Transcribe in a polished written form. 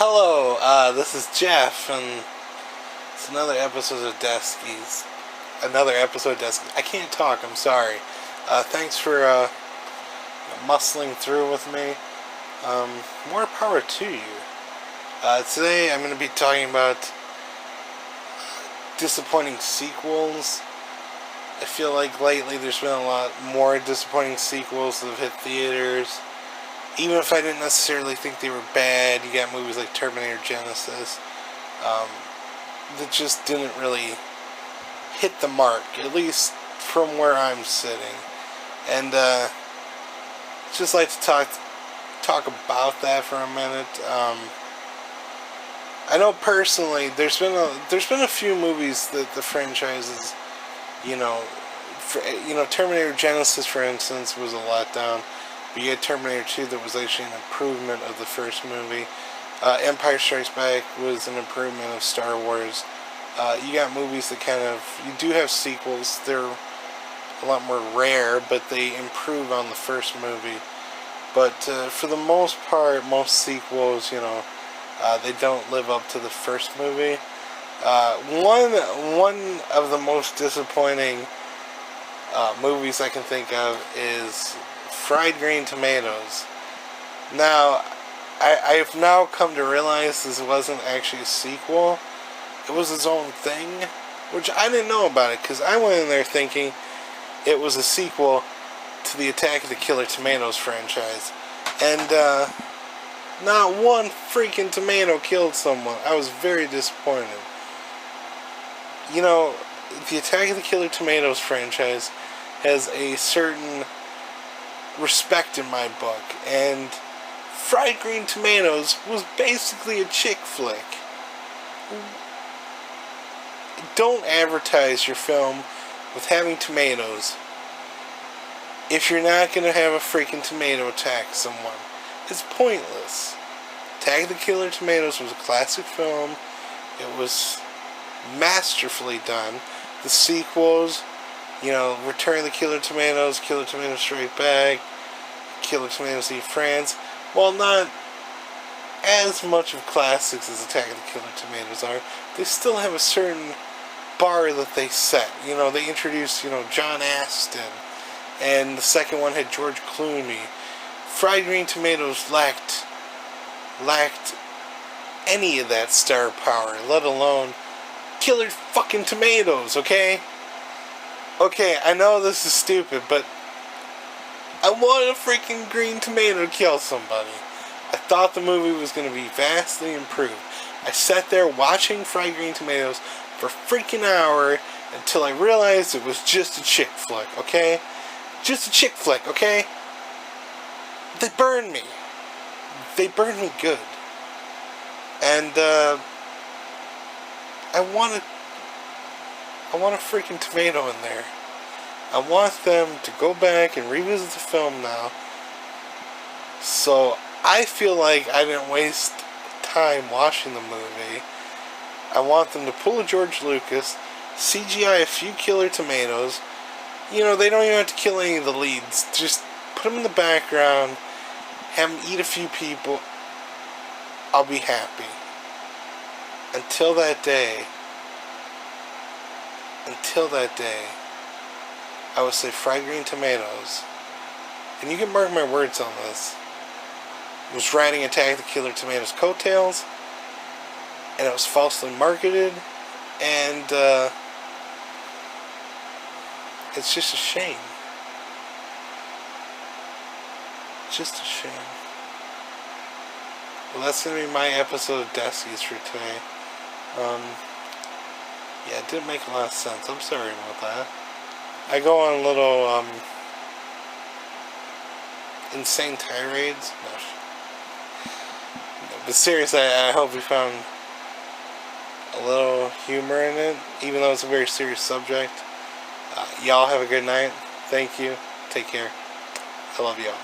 Hello, this is Jeff, and it's another episode of Deskies. I can't talk, I'm sorry. Thanks for muscling through with me. More power to you. Today I'm going to be talking about disappointing sequels. I feel like lately there's been a lot more disappointing sequels that have hit theaters. Even if I didn't necessarily think they were bad, you got movies like Terminator Genesis that just didn't really hit the mark, at least from where I'm sitting. And just like to talk about that for a minute. I know personally, there's been a few movies that the franchises, Terminator Genesis, for instance, was a letdown. But you had Terminator 2 that was actually an improvement of the first movie. Empire Strikes Back was an improvement of Star Wars. You got movies that you do have sequels. They're a lot more rare, but they improve on the first movie. But for the most part, most sequels, they don't live up to the first movie. One of the most disappointing movies I can think of is Fried Green Tomatoes. Now, I've now come to realize this wasn't actually a sequel. It was its own thing, which I didn't know about it, because I went in there thinking it was a sequel to the Attack of the Killer Tomatoes franchise. And not one freaking tomato killed someone. I was very disappointed. The Attack of the Killer Tomatoes franchise has a certain respect in my book, and Fried Green Tomatoes was basically a chick flick. Don't advertise your film with having tomatoes if you're not going to have a freaking tomato attack someone. It's pointless. Attack of the Killer Tomatoes was a classic film. It was masterfully done. The sequels, Return of the Killer Tomatoes, Killer Tomatoes Strike Back, Killer Tomatoes Eat Friends, while not as much of classics as Attack of the Killer Tomatoes are, they still have a certain bar that they set. They introduced, John Astin, and the second one had George Clooney. Fried Green Tomatoes lacked any of that star power, let alone Killer fucking Tomatoes, okay? Okay, I know this is stupid, but I want a freaking green tomato to kill somebody. I thought the movie was going to be vastly improved. I sat there watching Fried Green Tomatoes for a freaking hour until I realized it was just a chick flick, okay? Just a chick flick, okay? They burned me. They burned me good. And, I want a freaking tomato in there. I want them to go back and revisit the film now. So I feel like I didn't waste time watching the movie. I want them to pull a George Lucas, CGI a few killer tomatoes. They don't even have to kill any of the leads. Just put them in the background, have them eat a few people. I'll be happy. Until that day, I would say Fried Green Tomatoes, and you can mark my words on this, was riding Attack of the Killer Tomatoes' coattails, and it was falsely marketed, and it's just a shame. Just a shame. Well, that's going to be my episode of Deskies for today. Yeah, it didn't make a lot of sense. I'm sorry about that. I go on little, insane tirades. No. But seriously, I hope you found a little humor in it, even though it's a very serious subject. Y'all have a good night. Thank you. Take care. I love y'all.